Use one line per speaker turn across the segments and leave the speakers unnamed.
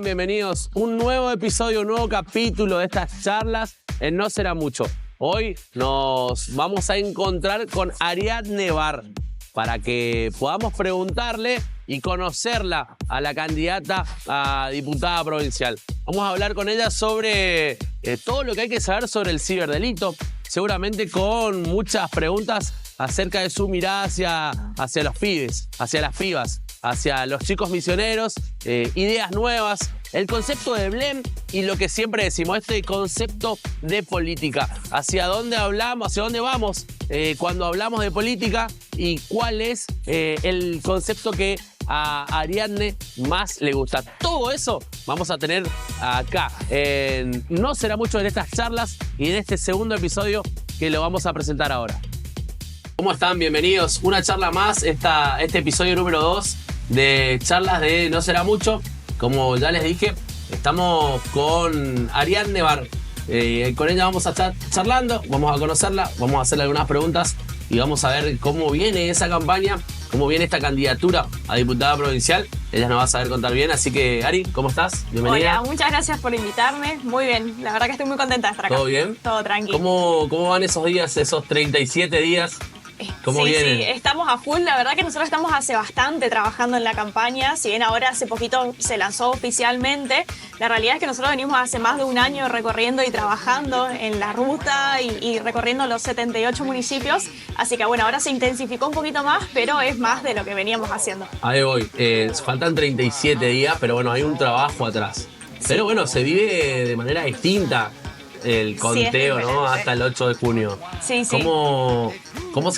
están? Bienvenidos. Un nuevo episodio, un nuevo capítulo de estas charlas en No Será Mucho. Hoy nos vamos a encontrar con Ariadne Barr para que podamos preguntarle y conocerla a la candidata a diputada provincial. Vamos a hablar con ella sobre todo lo que hay que saber sobre el ciberdelito, seguramente con muchas preguntas acerca de su mirada hacia los pibes, hacia las pibas, hacia los chicos misioneros, ideas nuevas, el concepto de Blem y lo que siempre decimos, este concepto de política. Hacia dónde hablamos, hacia dónde vamos cuando hablamos de política y cuál es el concepto que a Ariadne más le gusta. Todo eso vamos a tener acá. No será mucho en estas charlas y en este segundo episodio que lo vamos a presentar ahora. ¿Cómo están? Bienvenidos. Una charla más, este episodio número 2 de charlas de No Será Mucho. Como ya les dije, estamos con Ariadne Barr. Con ella vamos a estar charlando, vamos a conocerla, vamos a hacerle algunas preguntas y vamos a ver cómo viene esa campaña, cómo viene esta candidatura a diputada provincial. Ella nos va a saber contar bien, así que Ari, ¿cómo estás? Bienvenida.
Hola, muchas gracias por invitarme. Muy bien, la verdad que estoy muy contenta de estar acá.
¿Todo bien?
Todo tranquilo.
¿Cómo van esos días, esos 37 días? ¿Cómo vienen?
Sí, estamos a full. La verdad que nosotros estamos hace bastante trabajando en la campaña. Si bien ahora hace poquito se lanzó oficialmente, la realidad es que nosotros venimos hace más de un año recorriendo y trabajando en la ruta y recorriendo los 78 municipios. Así que bueno, ahora se intensificó un poquito más, pero es más de lo que veníamos haciendo.
Ahí voy. Faltan 37 días, pero bueno, hay un trabajo atrás. Sí. Pero bueno, se vive de manera distinta el conteo, sí, ¿no? Hasta el 8 de junio.
Sí, sí.
¿Cómo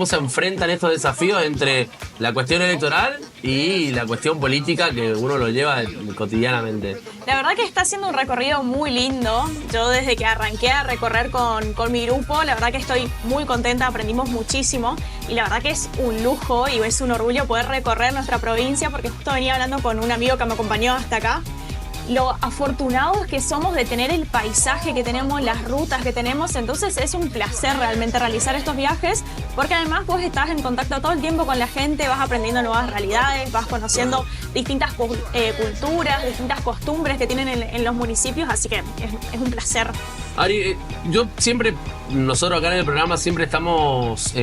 se enfrentan estos desafíos entre la cuestión electoral y la cuestión política que uno lo lleva cotidianamente?
La verdad que está siendo un recorrido muy lindo. Yo desde que arranqué a recorrer con mi grupo, la verdad que estoy muy contenta, aprendimos muchísimo y la verdad que es un lujo y es un orgullo poder recorrer nuestra provincia, porque justo venía hablando con un amigo que me acompañó hasta acá. Lo afortunados que somos de tener el paisaje que tenemos, las rutas que tenemos. Entonces es un placer realmente realizar estos viajes, porque además vos estás en contacto todo el tiempo con la gente, vas aprendiendo nuevas realidades, vas conociendo distintas culturas, distintas costumbres que tienen en los municipios, así que es un placer.
Ari, nosotros acá en el programa siempre estamos,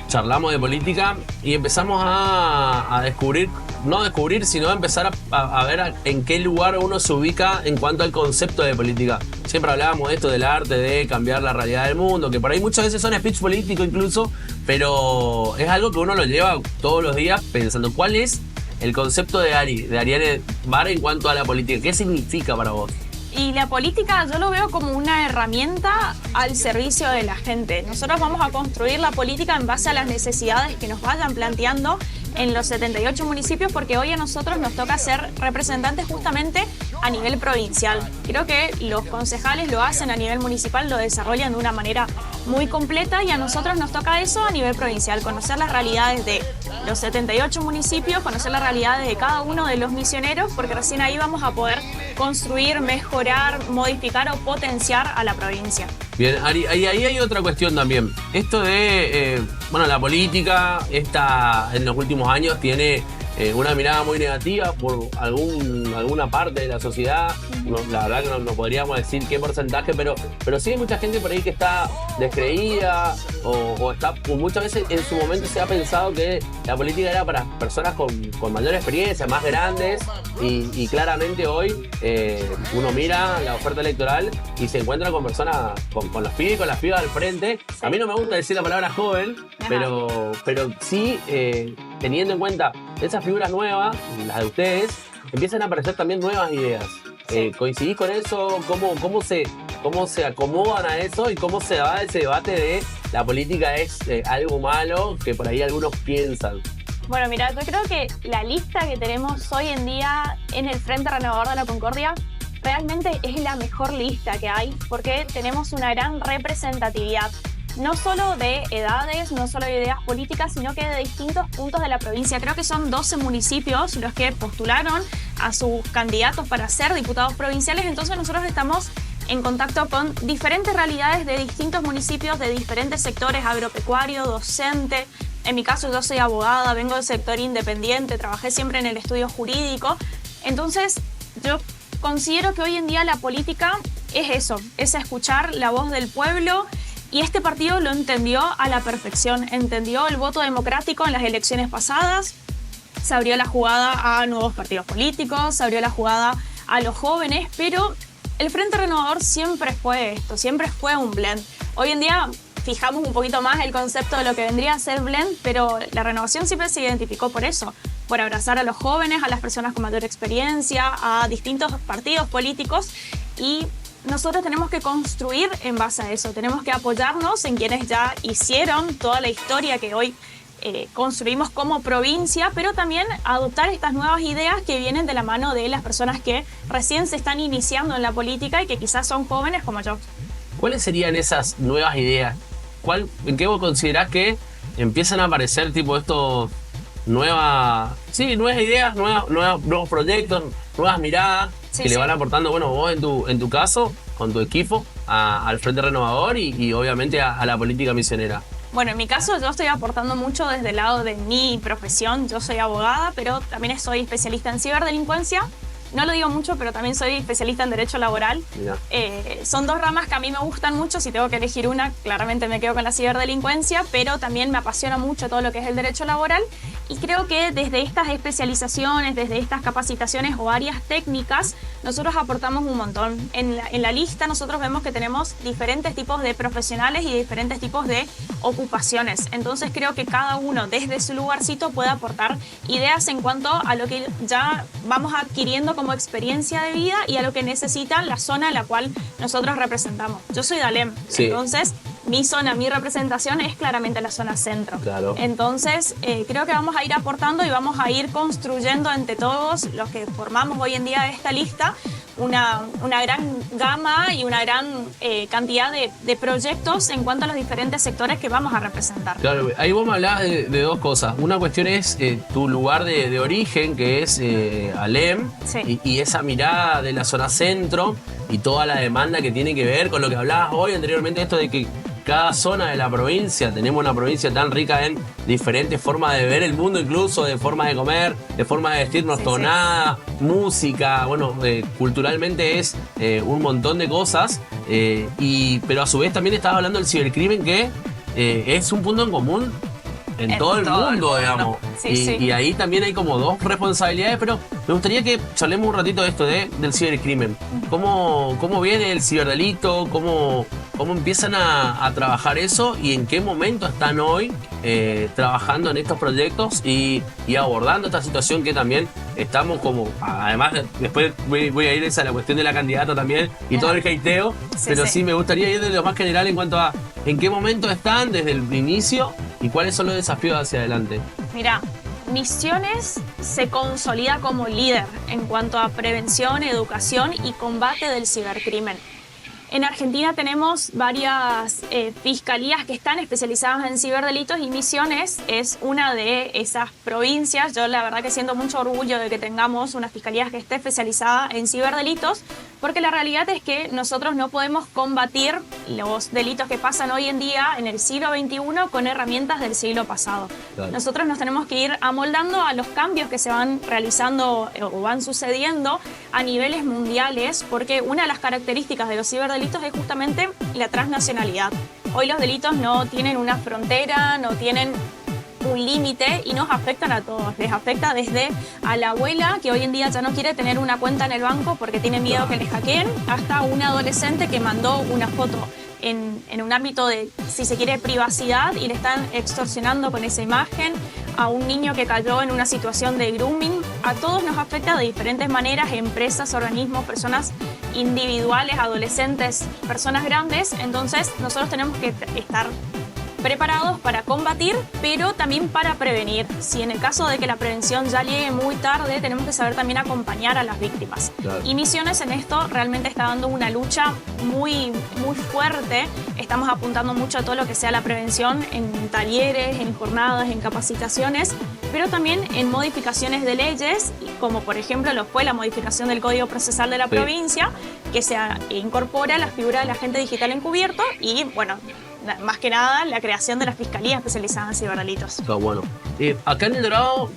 charlamos de política y empezamos a descubrir, no descubrir, sino a empezar a ver en qué lugar uno se ubica en cuanto al concepto de política. Siempre hablábamos de esto, del arte, de cambiar la realidad del mundo, que por ahí muchas veces son speech político incluso, pero es algo que uno lo lleva todos los días pensando, ¿cuál es el concepto de Ariadne Barr en cuanto a la política? ¿Qué significa para vos?
Y la política yo lo veo como una herramienta al servicio de la gente. Nosotros vamos a construir la política en base a las necesidades que nos vayan planteando en los 78 municipios, porque hoy a nosotros nos toca ser representantes justamente a nivel provincial. Creo que los concejales lo hacen a nivel municipal, lo desarrollan de una manera muy completa y a nosotros nos toca eso a nivel provincial, conocer las realidades de los 78 municipios, conocer las realidades de cada uno de los misioneros, porque recién ahí vamos a poder construir, mejorar, modificar o potenciar a la provincia.
Bien, Ari, ahí hay otra cuestión también. Esto de, la política en los últimos años tiene una mirada muy negativa por alguna parte de la sociedad. La verdad que no podríamos decir qué porcentaje, pero sí hay mucha gente por ahí que está descreída o está, muchas veces en su momento se ha pensado que la política era para personas con mayor experiencia, más grandes y claramente hoy uno mira la oferta electoral y se encuentra con personas, con los pibes y con las pibas al frente. Sí. A mí no me gusta decir la palabra joven, pero sí teniendo en cuenta esas figuras nuevas, las de ustedes, empiezan a aparecer también nuevas ideas. ¿Coincidís con eso? ¿Cómo se acomodan a eso y cómo se va ese debate de la política es algo malo que por ahí algunos piensan?
Bueno, mira, yo creo que la lista que tenemos hoy en día en el Frente Renovador de la Concordia realmente es la mejor lista que hay, porque tenemos una gran representatividad. No solo de edades, no solo de ideas políticas, sino que de distintos puntos de la provincia. Creo que son 12 municipios los que postularon a sus candidatos para ser diputados provinciales, entonces nosotros estamos en contacto con diferentes realidades de distintos municipios, de diferentes sectores, agropecuario, docente. En mi caso yo soy abogada, vengo del sector independiente, trabajé siempre en el estudio jurídico. Entonces yo considero que hoy en día la política es eso, es escuchar la voz del pueblo. Y este partido lo entendió a la perfección, entendió el voto democrático en las elecciones pasadas, se abrió la jugada a nuevos partidos políticos, se abrió la jugada a los jóvenes, pero el Frente Renovador siempre fue esto, siempre fue un blend. Hoy en día fijamos un poquito más el concepto de lo que vendría a ser blend, pero la renovación siempre se identificó por eso, por abrazar a los jóvenes, a las personas con mayor experiencia, a distintos partidos políticos, y nosotros tenemos que construir en base a eso, tenemos que apoyarnos en quienes ya hicieron toda la historia que hoy construimos como provincia, pero también adoptar estas nuevas ideas que vienen de la mano de las personas que recién se están iniciando en la política y que quizás son jóvenes como yo.
¿Cuáles serían esas nuevas ideas? ¿En qué vos considerás que empiezan a aparecer tipo estos nuevas ideas, nuevos proyectos, nuevas miradas que le van aportando, bueno, vos en tu caso, con tu equipo, al Frente Renovador y obviamente a la política misionera?
Bueno, en mi caso yo estoy aportando mucho desde el lado de mi profesión. Yo soy abogada, pero también soy especialista en ciberdelincuencia. No lo digo mucho, pero también soy especialista en derecho laboral. Son dos ramas que a mí me gustan mucho. Si tengo que elegir una, claramente me quedo con la ciberdelincuencia, pero también me apasiona mucho todo lo que es el derecho laboral. Y creo que desde estas especializaciones, desde estas capacitaciones o áreas técnicas, nosotros aportamos un montón. En la lista nosotros vemos que tenemos diferentes tipos de profesionales y diferentes tipos de ocupaciones. Entonces creo que cada uno desde su lugarcito puede aportar ideas en cuanto a lo que ya vamos adquiriendo como experiencia de vida y a lo que necesita la zona en la cual nosotros representamos. Yo soy de Alem, entonces mi zona, mi representación es claramente la zona centro.
Claro.
Entonces creo que vamos a ir aportando y vamos a ir construyendo entre todos los que formamos hoy en día esta lista una gran gama y una gran cantidad de proyectos en cuanto a los diferentes sectores que vamos a representar.
Claro, ahí vos me hablabas de dos cosas. Una cuestión es tu lugar de origen, que es Alem, y esa mirada de la zona centro y toda la demanda que tiene que ver con lo que hablabas hoy anteriormente, esto de que cada zona de la provincia, tenemos una provincia tan rica en diferentes formas de ver el mundo, incluso de formas de comer, de formas de vestirnos, tonada, música, bueno, culturalmente es un montón de cosas, pero a su vez también estabas hablando del cibercrimen, que es un punto en común en todo el mundo, digamos. Y ahí también hay como dos responsabilidades, pero me gustaría que charlemos un ratito de esto del cibercrimen. ¿Cómo viene el ciberdelito? ¿Cómo empiezan a trabajar eso? ¿Y en qué momento están hoy trabajando en estos proyectos y abordando esta situación que también estamos como... Además, después voy a ir a la cuestión de la candidata también y todo el hateo, pero sí me gustaría ir de lo más general en cuanto a en qué momento están desde el inicio y cuáles son los desafíos hacia adelante.
Mira, Misiones se consolida como líder en cuanto a prevención, educación y combate del cibercrimen. En Argentina tenemos varias fiscalías que están especializadas en ciberdelitos y Misiones es una de esas provincias. Yo la verdad que siento mucho orgullo de que tengamos una fiscalía que esté especializada en ciberdelitos, porque la realidad es que nosotros no podemos combatir los delitos que pasan hoy en día en el siglo XXI con herramientas del siglo pasado. Claro. Nosotros nos tenemos que ir amoldando a los cambios que se van realizando o van sucediendo a niveles mundiales, porque una de las características de los ciberdelitos es justamente la transnacionalidad. Hoy los delitos no tienen una frontera, no tienen un límite y nos afectan a todos. Les afecta desde a la abuela que hoy en día ya no quiere tener una cuenta en el banco porque tiene miedo que le hackeen, hasta un adolescente que mandó una foto en un ámbito de, si se quiere, privacidad y le están extorsionando con esa imagen, a un niño que cayó en una situación de grooming. A todos nos afecta de diferentes maneras, empresas, organismos, personas individuales, adolescentes, personas grandes. Entonces nosotros tenemos que estar preparados para combatir, pero también para prevenir. Si en el caso de que la prevención ya llegue muy tarde, tenemos que saber también acompañar a las víctimas. Claro. Y Misiones en esto realmente está dando una lucha muy, muy fuerte. Estamos apuntando mucho a todo lo que sea la prevención en talleres, en jornadas, en capacitaciones, pero también en modificaciones de leyes, como por ejemplo lo fue la modificación del Código Procesal de la provincia, que se incorpora la figura del agente digital encubierto y, bueno, más que nada, la creación de la Fiscalía especializada en ciberdelitos.
Está bueno. Acá en El Dorado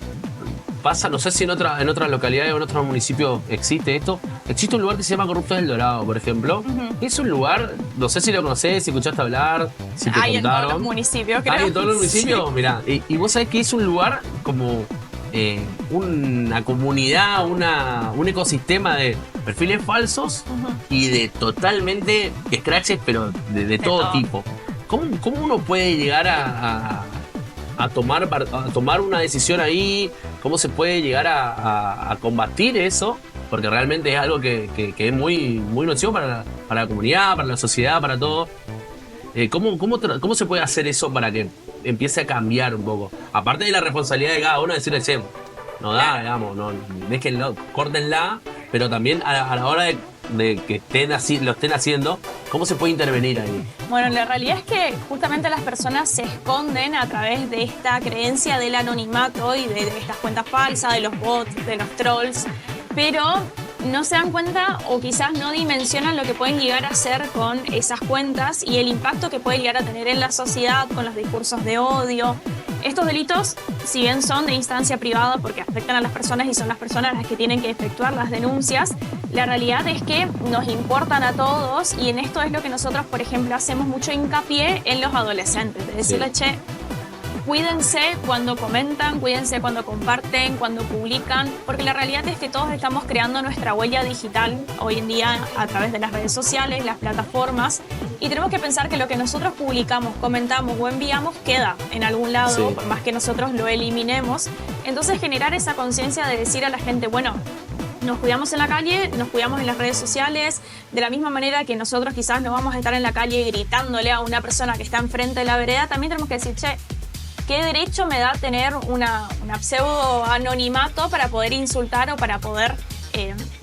pasa, no sé si en otras localidades o en otros municipios existe esto. Existe un lugar que se llama Corruptos del Dorado, por ejemplo. Es un lugar, no sé si lo conocés, si escuchaste hablar, si te
Hay en
contaron.
todos los municipios, creo.
¿Hay en todos los municipios?
Sí.
Mirá, y vos sabés que es un lugar como una comunidad, un ecosistema de perfiles falsos y de totalmente scratches, pero de todo tipo. ¿Cómo uno puede llegar a tomar una decisión ahí? ¿Cómo se puede llegar a combatir eso? Porque realmente es algo que es muy nocivo para la comunidad, para la sociedad, para todo. ¿Cómo se puede hacer eso para que empiece a cambiar un poco? Aparte de la responsabilidad de cada uno de decirle, che, no da, digamos, no, déjenlo, córtenla, pero también a la hora de que lo estén haciendo, ¿cómo se puede intervenir ahí?
Bueno, la realidad es que justamente las personas se esconden a través de esta creencia del anonimato y de estas cuentas falsas, de los bots, de los trolls, pero no se dan cuenta o quizás no dimensionan lo que pueden llegar a hacer con esas cuentas y el impacto que puede llegar a tener en la sociedad con los discursos de odio. Estos delitos, si bien son de instancia privada porque afectan a las personas y son las personas las que tienen que efectuar las denuncias, la realidad es que nos importan a todos y en esto es lo que nosotros, por ejemplo, hacemos mucho hincapié en los adolescentes, de decirle, che, cuídense cuando comentan, cuídense cuando comparten, cuando publican, porque la realidad es que todos estamos creando nuestra huella digital hoy en día a través de las redes sociales, las plataformas, y tenemos que pensar que lo que nosotros publicamos, comentamos o enviamos queda en algún lado, por más que nosotros lo eliminemos. Entonces generar esa conciencia de decir a la gente, bueno, nos cuidamos en la calle, nos cuidamos en las redes sociales, de la misma manera que nosotros quizás no vamos a estar en la calle gritándole a una persona que está enfrente de la vereda, también tenemos que decir, che, ¿qué derecho me da tener una pseudo anonimato para poder insultar o para poder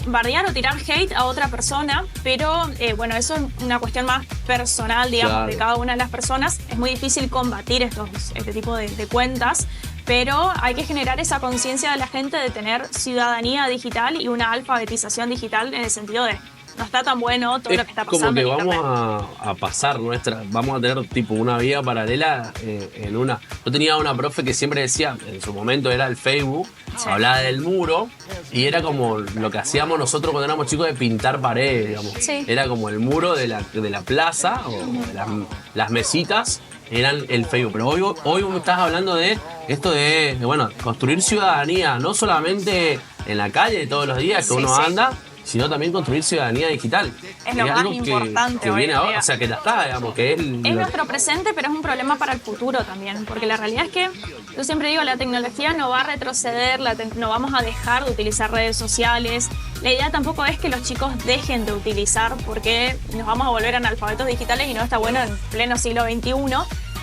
bardear o tirar hate a otra persona? Pero bueno, eso es una cuestión más personal, digamos, de cada una de las personas. Es muy difícil combatir este tipo de cuentas, pero hay que generar esa conciencia de la gente de tener ciudadanía digital y una alfabetización digital en el sentido de no está tan bueno todo lo que está pasando.
Como que vamos a pasar vamos a tener tipo una vida paralela en una. Yo tenía una profe que siempre decía, en su momento era el Facebook, hablaba del muro, y era como lo que hacíamos nosotros cuando éramos chicos de pintar paredes, digamos.
Sí.
Era como el muro de la plaza, o de las mesitas, eran el Facebook. Pero hoy me estás hablando de esto de bueno, construir ciudadanía, no solamente en la calle todos los días que uno anda, sino también construir ciudadanía digital.
Es lo más importante
que
hoy
viene
en
ahora,
día.
o sea, que ya está, digamos, que es
nuestro presente, pero es un problema para el futuro también, porque la realidad es que, yo siempre digo, la tecnología no va a retroceder, no vamos a dejar de utilizar redes sociales. La idea tampoco es que los chicos dejen de utilizar, porque nos vamos a volver analfabetos digitales y no está bueno en pleno siglo XXI,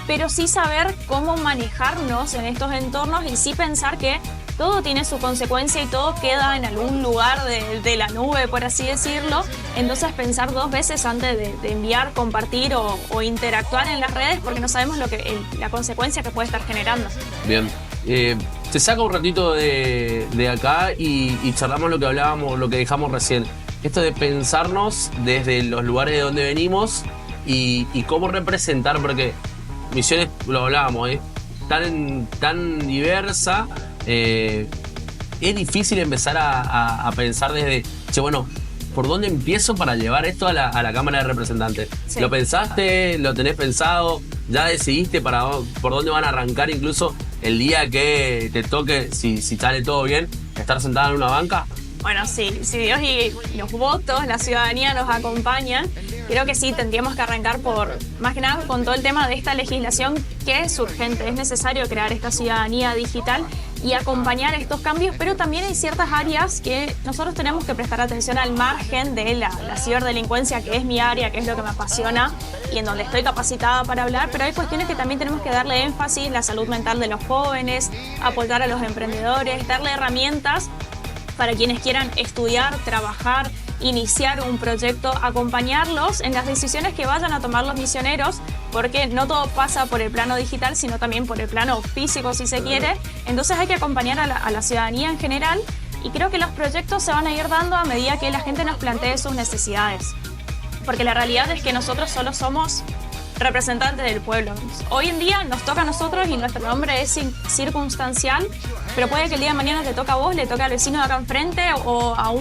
pero sí saber cómo manejarnos en estos entornos y sí pensar que todo tiene su consecuencia y todo queda en algún lugar de la nube, por así decirlo. Entonces pensar dos veces antes de enviar, compartir o interactuar en las redes, porque no sabemos la consecuencia que puede estar generando.
Bien. Te saco un ratito de acá y charlamos lo que hablábamos, lo que dejamos recién. Esto de pensarnos desde los lugares de donde venimos y cómo representar, porque Misiones, lo hablábamos, tan diversa. Es difícil empezar a pensar desde, che, bueno, ¿por dónde empiezo para llevar esto a la Cámara de Representantes? Sí. ¿Lo pensaste? ¿Lo tenés pensado? ¿Ya decidiste por dónde van a arrancar incluso el día que te toque, si sale todo bien, estar sentada en una banca?
Bueno, sí, si Dios y los votos, la ciudadanía nos acompañan, creo que sí, tendríamos que arrancar más que nada con todo el tema de esta legislación que es urgente. Es necesario crear esta ciudadanía digital y acompañar estos cambios, pero también hay ciertas áreas que nosotros tenemos que prestar atención al margen de la ciberdelincuencia, que es mi área, que es lo que me apasiona y en donde estoy capacitada para hablar, pero hay cuestiones que también tenemos que darle énfasis, la salud mental de los jóvenes, apoyar a los emprendedores, darle herramientas para quienes quieran estudiar, trabajar, iniciar un proyecto, acompañarlos en las decisiones que vayan a tomar los misioneros, porque no todo pasa por el plano digital, sino también por el plano físico, si se quiere. Entonces hay que acompañar a la ciudadanía en general y creo que los proyectos se van a ir dando a medida que la gente nos plantee sus necesidades. Porque la realidad es que nosotros solo somos representantes del pueblo. Hoy en día nos toca a nosotros y nuestro nombre es circunstancial, pero puede que el día de mañana te toque a vos, le toque al vecino de acá enfrente o a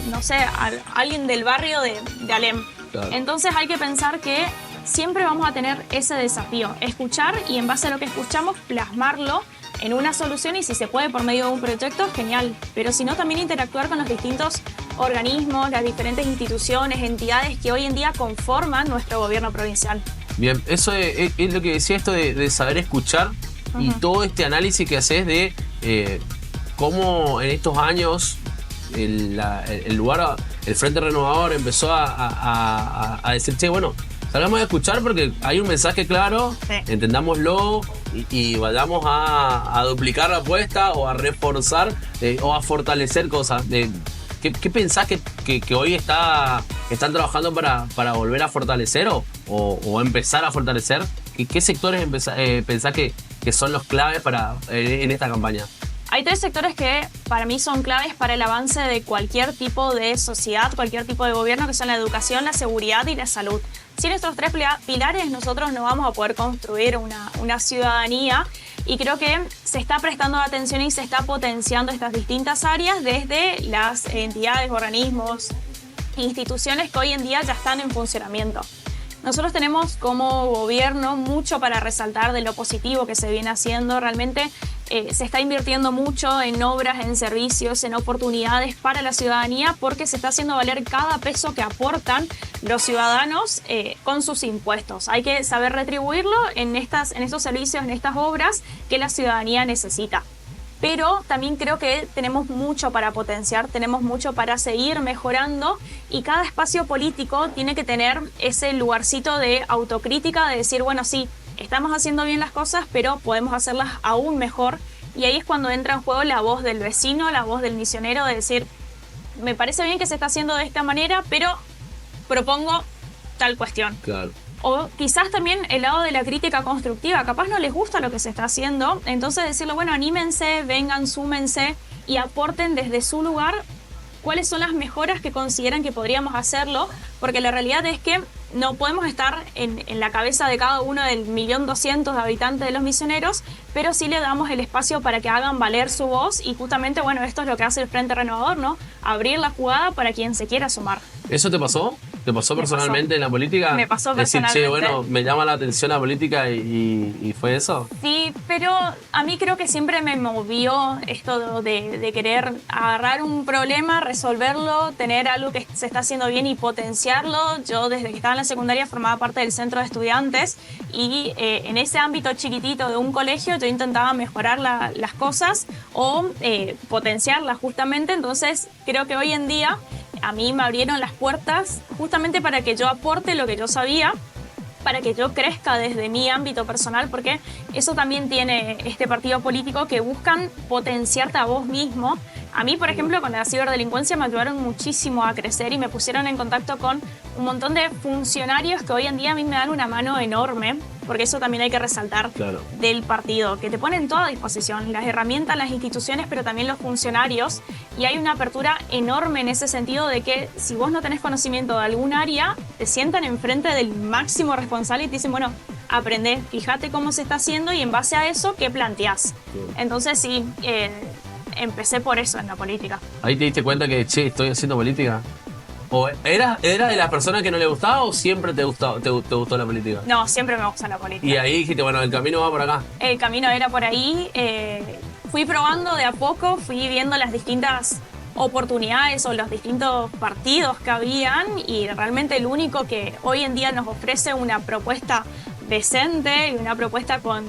no sé, a alguien del barrio de Alem.
Claro.
Entonces hay que pensar que siempre vamos a tener ese desafío, escuchar y en base a lo que escuchamos plasmarlo en una solución, y si se puede por medio de un proyecto, genial. Pero si no, también interactuar con los distintos organismos, las diferentes instituciones, entidades que hoy en día conforman nuestro gobierno provincial.
Bien, eso es lo que decía, esto de saber escuchar y todo este análisis que haces de cómo en estos años el Frente Renovador empezó a decir, che, bueno, salgamos a escuchar porque hay un mensaje claro,
sí,
entendámoslo y vayamos a duplicar la apuesta o a reforzar o a fortalecer cosas. ¿Qué pensás que hoy están trabajando para volver a fortalecer o empezar a fortalecer? ¿Qué sectores pensás que son los claves en esta campaña?
Hay 3 sectores que para mí son claves para el avance de cualquier tipo de sociedad, cualquier tipo de gobierno, que son la educación, la seguridad y la salud. Sin estos 3 pilares nosotros no vamos a poder construir una ciudadanía, y creo que se está prestando atención y se está potenciando estas distintas áreas desde las entidades, organismos, instituciones que hoy en día ya están en funcionamiento. Nosotros tenemos como gobierno mucho para resaltar de lo positivo que se viene haciendo. Realmente se está invirtiendo mucho en obras, en servicios, en oportunidades para la ciudadanía, porque se está haciendo valer cada peso que aportan los ciudadanos con sus impuestos. Hay que saber retribuirlo en estos servicios, en estas obras que la ciudadanía necesita. Pero también creo que tenemos mucho para potenciar, tenemos mucho para seguir mejorando, y cada espacio político tiene que tener ese lugarcito de autocrítica, de decir, bueno, sí, estamos haciendo bien las cosas, pero podemos hacerlas aún mejor. Y ahí es cuando entra en juego la voz del vecino, la voz del misionero, de decir, me parece bien que se está haciendo de esta manera, pero propongo tal cuestión.
Claro.
O quizás también el lado de la crítica constructiva, capaz no les gusta lo que se está haciendo, entonces decirle, bueno, anímense, vengan, súmense y aporten desde su lugar cuáles son las mejoras que consideran que podríamos hacerlo, porque la realidad es que no podemos estar en la cabeza de cada uno del 1.200.000 de habitantes de los Misioneros, pero sí le damos el espacio para que hagan valer su voz, y justamente, bueno, esto es lo que hace el Frente Renovador, ¿no? Abrir la jugada para quien se quiera sumar.
¿Eso te pasó? ¿Te pasó personalmente en la política?
Me pasó
Decir,
personalmente.
che, bueno, me llama la atención la política y fue eso.
Sí, pero a mí creo que siempre me movió esto de querer agarrar un problema, resolverlo, tener algo que se está haciendo bien y potenciarlo. Yo desde que estaba en la secundaria formaba parte del centro de estudiantes, y en ese ámbito chiquitito de un colegio yo intentaba mejorar las cosas o potenciarlas justamente. Entonces creo que hoy en día a mí me abrieron las puertas justamente para que yo aporte lo que yo sabía, para que yo crezca desde mi ámbito personal, porque eso también tiene este partido político, que buscan potenciarte a vos mismo. A mí, por ejemplo, con la ciberdelincuencia me ayudaron muchísimo a crecer y me pusieron en contacto con un montón de funcionarios que hoy en día a mí me dan una mano enorme, porque eso también hay que resaltar,
claro,
del partido, que te ponen toda a disposición, las herramientas, las instituciones, pero también los funcionarios, y hay una apertura enorme en ese sentido de que si vos no tenés conocimiento de algún área, te sientan enfrente del máximo responsable y te dicen, bueno, aprendé, fíjate cómo se está haciendo y en base a eso, ¿qué planteás? Entonces sí, empecé por eso en la política.
¿Ahí te diste cuenta que, che, estoy haciendo política? ¿O era de las personas que no le gustaba o siempre te gustó la política?
No, siempre me gusta la política.
Y ahí dijiste, bueno, el camino va por acá.
El camino era por ahí. Fui probando de a poco, fui viendo las distintas oportunidades o los distintos partidos que habían, y realmente el único que hoy en día nos ofrece una propuesta decente y una propuesta con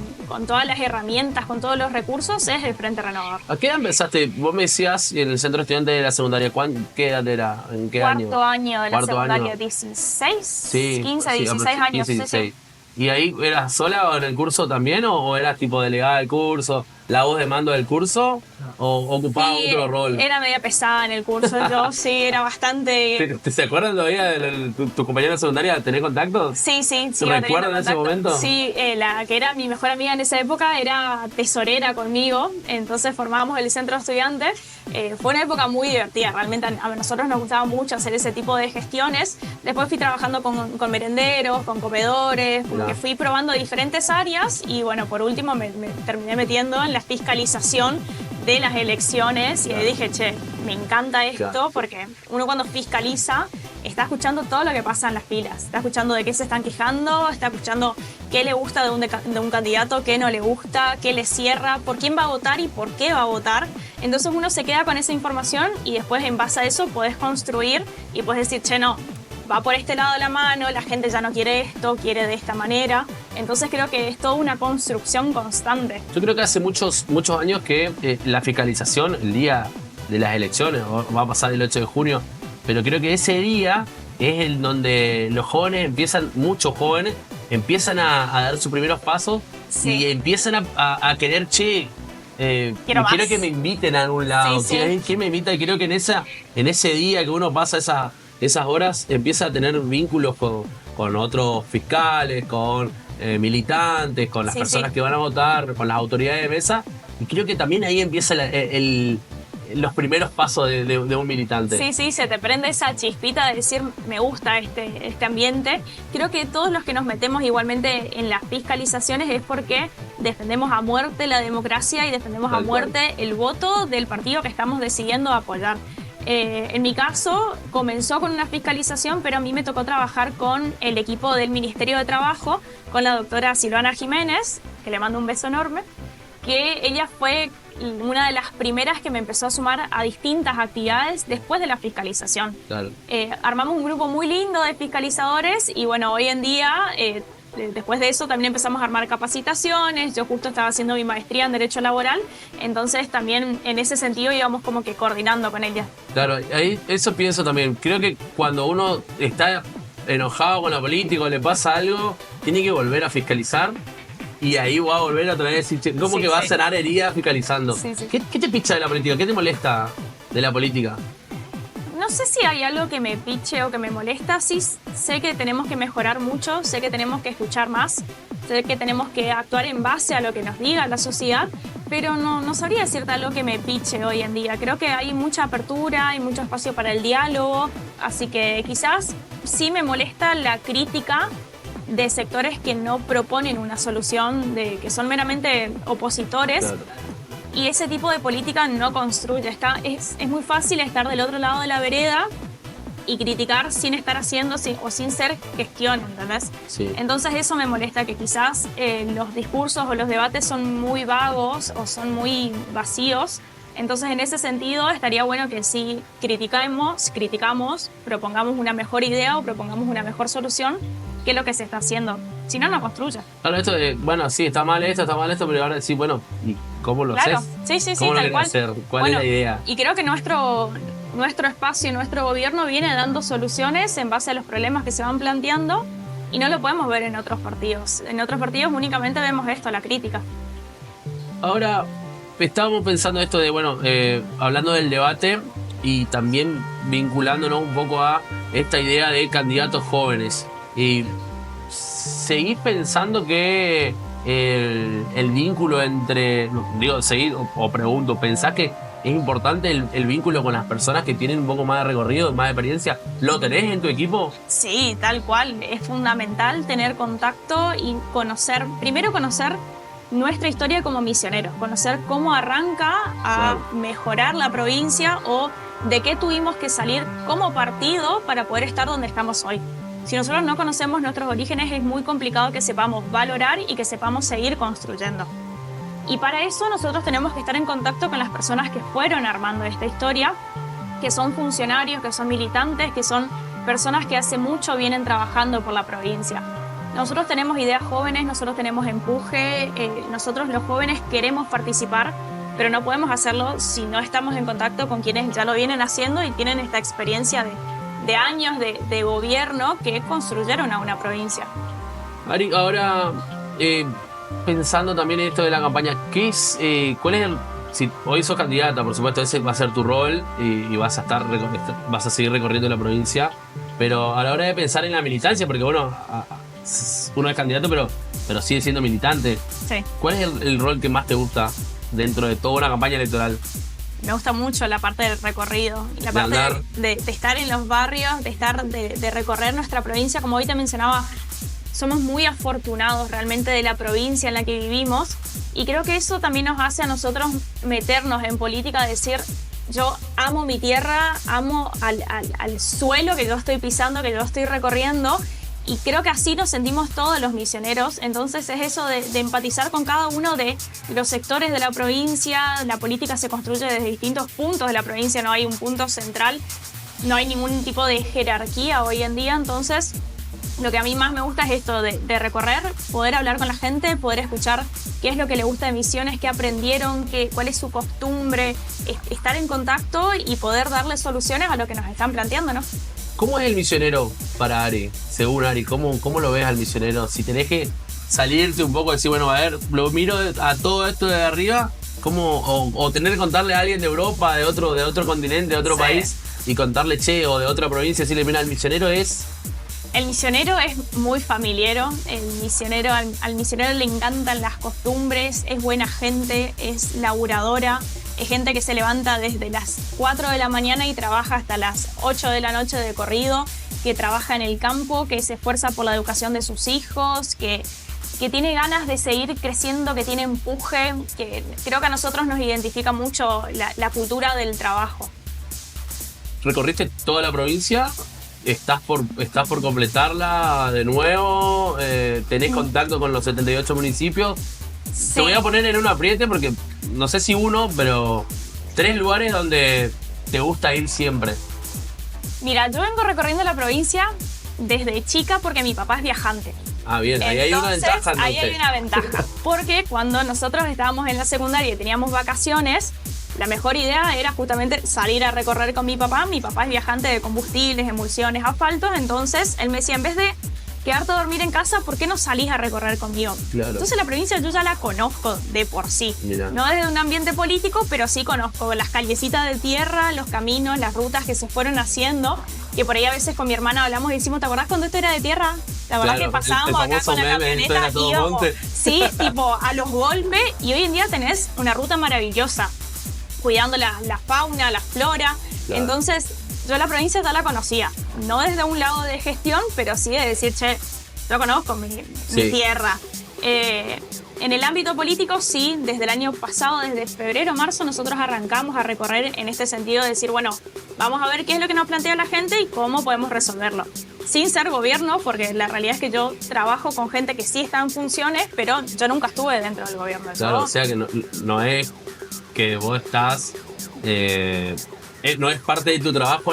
todas las herramientas, con todos los recursos, es el Frente Renovador.
¿A qué edad empezaste? Vos me decías en el centro estudiante de la secundaria, ¿qué edad era? ¿En qué año?
Cuarto año de la
Cuarto
secundaria,
año.
16,
Sí,
15,
sí,
16 años.
15,
Sí,
16. ¿Y ahí eras sola en el curso también o eras tipo delegada del curso? la voz de mando del curso o ocupaba
Sí,
otro rol?
era media pesada en el curso, yo sí, era bastante...
¿Se acuerdan todavía de tu compañera de secundaria? ¿Tenés contactos?
Sí,
¿Se recuerdan ese momento?
Sí, la que era mi mejor amiga en esa época era tesorera conmigo, entonces formábamos el centro de estudiantes. Fue una época muy divertida, realmente a nosotros nos gustaba mucho hacer ese tipo de gestiones. Después fui trabajando con merenderos, con comedores, como que fui probando diferentes áreas y bueno, por último me terminé metiendo en la fiscalización de las elecciones y ahí dije, che, me encanta esto porque uno cuando fiscaliza está escuchando todo lo que pasa en las filas, está escuchando de qué se están quejando, está escuchando qué le gusta de un candidato, qué no le gusta, qué le cierra, por quién va a votar y por qué va a votar. Entonces uno se queda con esa información y después en base a eso podés construir y podés decir, che, no, va por este lado de la mano, la gente ya no quiere esto, quiere de esta manera. Entonces creo que es toda una construcción constante.
Yo creo que hace muchos años que la fiscalización, el día de las elecciones, va a pasar el 8 de junio, pero creo que ese día es el donde los jóvenes muchos jóvenes, empiezan a dar sus primeros pasos y empiezan a querer, che, quiero que me inviten a algún lado, ¿quién me invita? Y creo que en ese día que uno pasa esas horas, empieza a tener vínculos con otros fiscales, con militantes, con las personas que van a votar, con las autoridades de mesa. Y creo que también ahí empieza los primeros pasos de un militante.
Sí, se te prende esa chispita de decir, me gusta este ambiente. Creo que todos los que nos metemos igualmente en las fiscalizaciones es porque defendemos a muerte la democracia y defendemos a muerte el voto del partido que estamos decidiendo apoyar. En mi caso, comenzó con una fiscalización, pero a mí me tocó trabajar con el equipo del Ministerio de Trabajo, con la doctora Silvana Jiménez, que le mando un beso enorme, que ella fue una de las primeras que me empezó a sumar a distintas actividades después de la fiscalización. Claro. Armamos un grupo muy lindo de fiscalizadores y bueno, hoy en día... después de eso también empezamos a armar capacitaciones, yo justo estaba haciendo mi maestría en Derecho Laboral, entonces también en ese sentido íbamos como que coordinando con ella.
Claro, ahí eso pienso también, creo que cuando uno está enojado con la política o le pasa algo, tiene que volver a fiscalizar y ahí va a volver a traer, ¿cómo que va a sanar heridas fiscalizando? ¿Qué te picha de la política? ¿Qué te molesta de la política?
No sé si hay algo que me piche o que me molesta, sí sé que tenemos que mejorar mucho, sé que tenemos que escuchar más, sé que tenemos que actuar en base a lo que nos diga la sociedad, pero no sabría decirte algo que me piche hoy en día. Creo que hay mucha apertura, hay mucho espacio para el diálogo, así que quizás sí me molesta la crítica de sectores que no proponen una solución, que son meramente opositores. Claro. Y ese tipo de política no construye. Es muy fácil estar del otro lado de la vereda y criticar sin estar haciendo o sin ser gestión, ¿entendés? Sí. Entonces eso me molesta, que quizás los discursos o los debates son muy vagos o son muy vacíos. Entonces en ese sentido estaría bueno que si criticamos, propongamos una mejor idea o propongamos una mejor solución que lo que se está haciendo. Si no, no construye.
Claro, esto de, bueno, sí, está mal esto, pero ahora sí, bueno, ¿y cómo lo haces?
Sí,
¿Cómo lo
tal cual.
hacer? ¿Cuál es la idea?
Y creo que nuestro espacio y nuestro gobierno viene dando soluciones en base a los problemas que se van planteando y no lo podemos ver en otros partidos. En otros partidos únicamente vemos esto, la crítica.
Ahora, estábamos pensando esto de, bueno, hablando del debate y también vinculándonos un poco a esta idea de candidatos jóvenes. Y seguís pensando que el vínculo entre, pregunto, ¿pensás que es importante el vínculo con las personas que tienen un poco más de recorrido, más de experiencia? ¿Lo tenés en tu equipo?
Sí, tal cual. Es fundamental tener contacto y primero conocer nuestra historia como misioneros, conocer cómo arranca a mejorar la provincia o de qué tuvimos que salir como partido para poder estar donde estamos hoy. Si nosotros no conocemos nuestros orígenes, es muy complicado que sepamos valorar y que sepamos seguir construyendo. Y para eso nosotros tenemos que estar en contacto con las personas que fueron armando esta historia, que son funcionarios, que son militantes, que son personas que hace mucho vienen trabajando por la provincia. Nosotros tenemos ideas jóvenes, nosotros tenemos empuje, nosotros los jóvenes queremos participar, pero no podemos hacerlo si no estamos en contacto con quienes ya lo vienen haciendo y tienen esta experiencia de años de gobierno que construyeron a una provincia.
Ari, ahora pensando también en esto de la campaña. ¿Qué es, cuál es el... Si hoy sos candidata, por supuesto, ese va a ser tu rol y vas a seguir recorriendo la provincia. Pero a la hora de pensar en la militancia, porque bueno, uno es candidato, pero sigue siendo militante.
Sí.
¿Cuál es el rol que más te gusta dentro de toda una campaña electoral?
Me gusta mucho la parte del recorrido, la parte de estar en los barrios, de recorrer nuestra provincia. Como hoy te mencionaba, somos muy afortunados realmente de la provincia en la que vivimos y creo que eso también nos hace a nosotros meternos en política, decir, yo amo mi tierra, amo al suelo que yo estoy pisando, que yo estoy recorriendo. Y creo que así nos sentimos todos los misioneros. Entonces es eso de empatizar con cada uno de los sectores de la provincia. La política se construye desde distintos puntos de la provincia, no hay un punto central, no hay ningún tipo de jerarquía hoy en día. Entonces lo que a mí más me gusta es esto de recorrer, poder hablar con la gente, poder escuchar qué es lo que le gusta de Misiones, qué aprendieron, cuál es su costumbre, estar en contacto y poder darle soluciones a lo que nos están planteando, ¿no?
¿Cómo es el misionero para Ari? Según Ari, ¿cómo lo ves al misionero? Si tenés que salirte un poco y decir, bueno, a ver, lo miro a todo esto de arriba, o tener que contarle a alguien de Europa, de otro continente, de otro país, y contarle, che, o de otra provincia, decirle, mira, el misionero es...
El misionero es muy familiero, al misionero le encantan las costumbres, es buena gente, es laburadora, es gente que se levanta desde las 4 de la mañana y trabaja hasta las 8 de la noche de corrido, que trabaja en el campo, que se esfuerza por la educación de sus hijos, que tiene ganas de seguir creciendo, que tiene empuje, que creo que a nosotros nos identifica mucho la cultura del trabajo.
¿Recorriste toda la provincia? ¿Estás por completarla de nuevo? ¿Tenés contacto con los 78 municipios? Sí. Te voy a poner en un apriete porque no sé si uno, pero 3 lugares donde te gusta ir siempre.
Mira, yo vengo recorriendo la provincia desde chica porque mi papá es viajante.
Ah, bien, ahí hay una ventaja.
Ahí hay una ventaja, porque cuando nosotros estábamos en la secundaria y teníamos vacaciones, la mejor idea era justamente salir a recorrer con mi papá. Mi papá es viajante de combustibles, emulsiones, asfaltos, entonces él me decía, en vez de quedarte a dormir en casa, ¿por qué no salís a recorrer conmigo?
Claro.
Entonces la provincia yo ya la conozco de por sí.
Mirá.
No desde un ambiente político, pero sí conozco las callecitas de tierra, los caminos, las rutas que se fueron haciendo, que por ahí a veces con mi hermana hablamos y decimos, ¿te acordás cuando esto era de tierra? ¿Te acordás que pasábamos acá con la camioneta? Íbamos, sí, tipo a los golpes, y hoy en día tenés una ruta maravillosa, cuidando la fauna, la flora.
Claro.
Entonces, yo la provincia ya la conocía. No desde un lado de gestión, pero sí de decir, che, yo conozco mi tierra. En el ámbito político, sí, desde el año pasado, desde febrero, marzo, nosotros arrancamos a recorrer en este sentido de decir, bueno, vamos a ver qué es lo que nos plantea la gente y cómo podemos resolverlo. Sin ser gobierno, porque la realidad es que yo trabajo con gente que sí está en funciones, pero yo nunca estuve dentro del gobierno.
Claro, o sea que no es que vos estás... no es parte de tu trabajo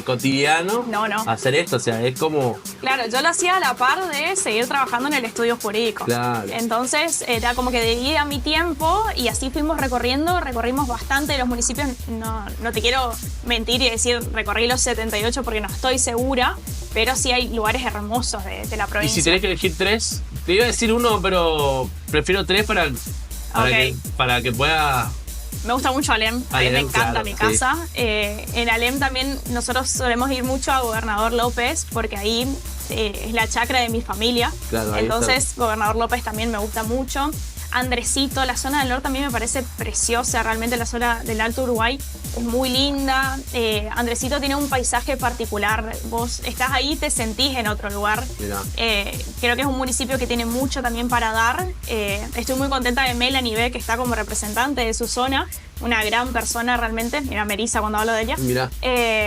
cotidiano hacer esto, o sea, es como...
Claro, yo lo hacía a la par de seguir trabajando en el estudio jurídico.
Claro.
Entonces era como que dividía mi tiempo y así fuimos recorrimos bastante de los municipios. No te quiero mentir y decir recorrí los 78 porque no estoy segura, pero sí hay lugares hermosos de la provincia.
Y si tenés que elegir 3, te iba a decir uno, pero prefiero 3 para que pueda...
Me gusta mucho Alem, a mí me encanta, claro, mi casa.
Sí.
En Alem también nosotros solemos ir mucho a Gobernador López porque ahí es la chacra de mi familia.
Claro,
entonces Gobernador López también me gusta mucho. Andresito, la zona del norte también me parece preciosa, realmente la zona del Alto Uruguay es muy linda. Andresito tiene un paisaje particular, vos estás ahí, te sentís en otro lugar. Creo que es un municipio que tiene mucho también para dar. Estoy muy contenta de Melanie B, que está como representante de su zona, una gran persona realmente. Mira, Merisa cuando hablo de ella.
Mira,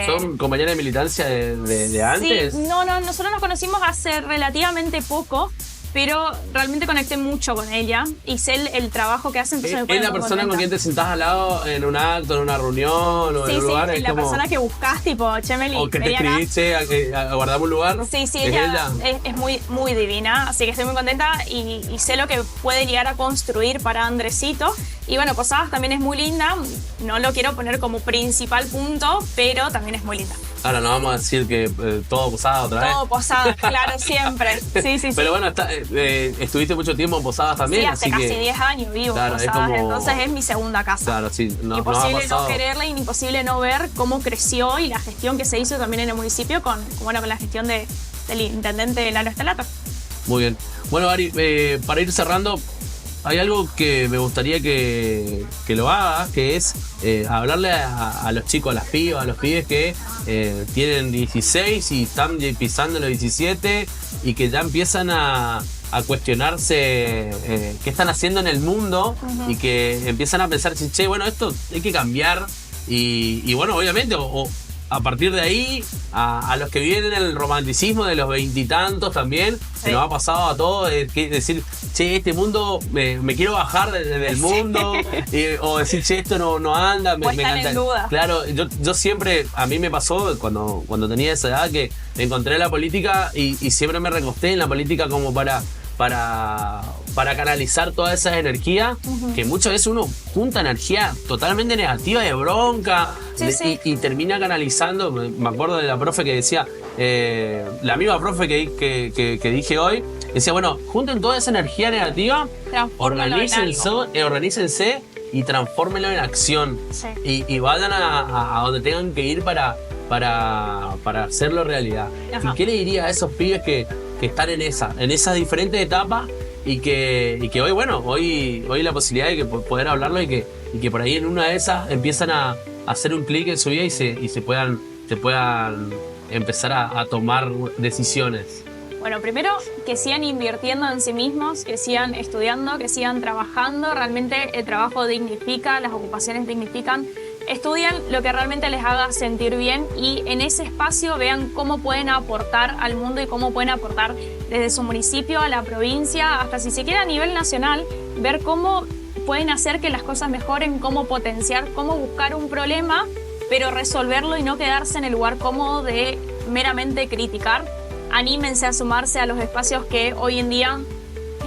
¿son compañeras de militancia de antes?
Sí, no, nosotros nos conocimos hace relativamente poco, pero realmente conecté mucho con ella y sé el trabajo que hace. Entonces
¿Es la persona con quien te sentás al lado en un acto, en una reunión o en un lugar?
Sí, es la persona que buscás, tipo, Chemeli,
o que te escribiste a guardar un lugar.
Sí, ella es muy, muy divina, así que estoy muy contenta y sé lo que puede llegar a construir para Andresito. Y bueno, Posadas también es muy linda, no lo quiero poner como principal punto, pero también es muy linda.
Ahora no vamos a decir que todo Posadas otra vez.
Todo Posadas, claro, siempre. Sí, sí, sí.
Pero bueno, estuviste mucho tiempo en Posadas también.
Sí, hace
así
casi
que,
10 años vivo
claro,
en Posadas,
es como,
entonces es mi segunda casa.
Claro, sí.
Imposible no quererla y imposible no ver cómo creció y la gestión que se hizo también en el municipio con la gestión del intendente Lalo Estelato.
Muy bien. Bueno, Ari, para ir cerrando, hay algo que me gustaría que lo hagas, que es hablarle a los chicos, a las pibas, a los pibes que tienen 16 y están pisando los 17 y que ya empiezan a cuestionarse qué están haciendo en el mundo y que empiezan a pensar, che, bueno, esto hay que cambiar y bueno, obviamente, a partir de ahí, a los que viven en el romanticismo de los veintitantos también, sí, que nos ha pasado a todos, decir, che, este mundo, me quiero bajar del mundo, o decir, che, esto no anda, me encanta.
En duda.
Claro, yo siempre, a mí me pasó cuando tenía esa edad que encontré la política y siempre me recosté en la política como para canalizar toda esa energía, que muchas veces uno junta energía totalmente negativa de bronca,
sí.
y termina canalizando. Me acuerdo de la profe que decía, la misma profe que dije hoy, decía, bueno, junten toda esa energía negativa, organícense y transfórmenlo en acción,
sí,
y vayan a donde tengan que ir para hacerlo realidad.
Ajá.
¿Y qué le diría a esos pibes que están en esas diferentes etapas y que hoy, bueno, hoy la posibilidad de que poder hablarlo y que por ahí en una de esas empiezan a hacer un clic en su vida y se puedan empezar a tomar decisiones?
Bueno, primero que sigan invirtiendo en sí mismos, que sigan estudiando, que sigan trabajando. Realmente el trabajo dignifica, las ocupaciones dignifican. Estudien lo que realmente les haga sentir bien y en ese espacio vean cómo pueden aportar al mundo y cómo pueden aportar desde su municipio a la provincia, hasta si se quiere a nivel nacional, ver cómo pueden hacer que las cosas mejoren, cómo potenciar, cómo buscar un problema, pero resolverlo y no quedarse en el lugar cómodo de meramente criticar. Anímense a sumarse a los espacios que hoy en día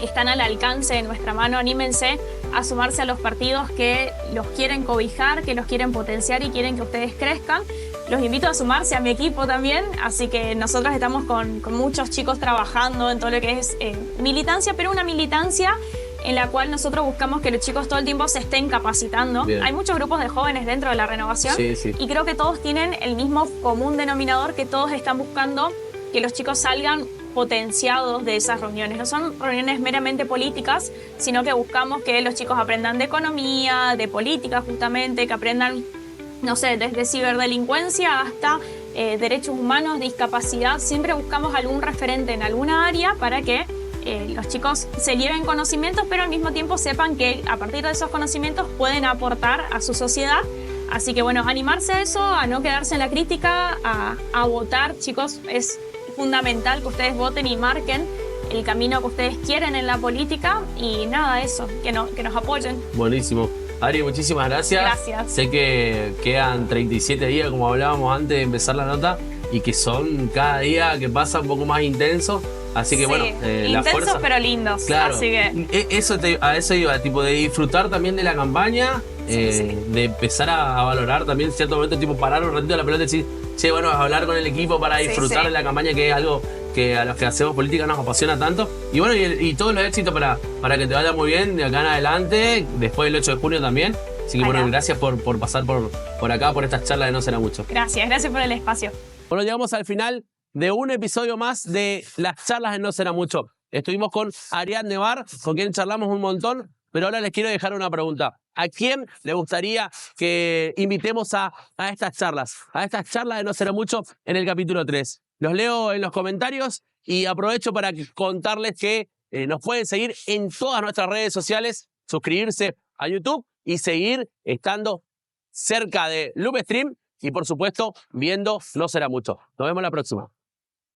están al alcance de nuestra mano. Anímense a sumarse a los partidos que los quieren cobijar, que los quieren potenciar y quieren que ustedes crezcan. Los invito a sumarse a mi equipo también, así que nosotros estamos con muchos chicos trabajando en todo lo que es militancia, pero una militancia en la cual nosotros buscamos que los chicos todo el tiempo se estén capacitando.
Bien.
Hay muchos grupos de jóvenes dentro de la renovación,
sí.
Y creo que todos tienen el mismo común denominador, que todos están buscando que los chicos salgan potenciados de esas reuniones. No son reuniones meramente políticas, sino que buscamos que los chicos aprendan de economía, de política justamente, que aprendan, no sé, desde ciberdelincuencia hasta derechos humanos, discapacidad. Siempre buscamos algún referente en alguna área para que los chicos se lleven conocimientos, pero al mismo tiempo sepan que a partir de esos conocimientos pueden aportar a su sociedad. Así que bueno, animarse a eso, a no quedarse en la crítica, a votar, chicos. Es fundamental que ustedes voten y marquen el camino que ustedes quieren en la política y nada, eso, que nos apoyen.
Buenísimo. Ari, muchísimas gracias.
Gracias.
Sé que quedan 37 días, como hablábamos antes de empezar la nota, y que son cada día que pasa un poco más intenso. Así que
sí,
bueno, la
intensos
fuerza,
pero lindos.
Claro,
así que
a eso iba, tipo de disfrutar también de la campaña,
sí.
de empezar a valorar también en cierto momento, tipo parar un ratito la pelota y decir, che, bueno, hablar con el equipo para disfrutar de la campaña, que es algo que a los que hacemos política nos apasiona tanto. Y bueno, y todos los éxitos para que te vaya muy bien de acá en adelante, después del 8 de junio también. Así que bueno, gracias por pasar por acá, por estas charlas de No Será Mucho.
Gracias por el espacio.
Bueno, llegamos al final de un episodio más de las charlas de No Será Mucho. Estuvimos con Ariadne Barr, con quien charlamos un montón, pero ahora les quiero dejar una pregunta. ¿A quién le gustaría que invitemos a estas charlas de No Será Mucho en el capítulo 3? Los leo en los comentarios y aprovecho para contarles que nos pueden seguir en todas nuestras redes sociales, suscribirse a YouTube y seguir estando cerca de Loop Stream y por supuesto viendo No Será Mucho. Nos vemos la próxima.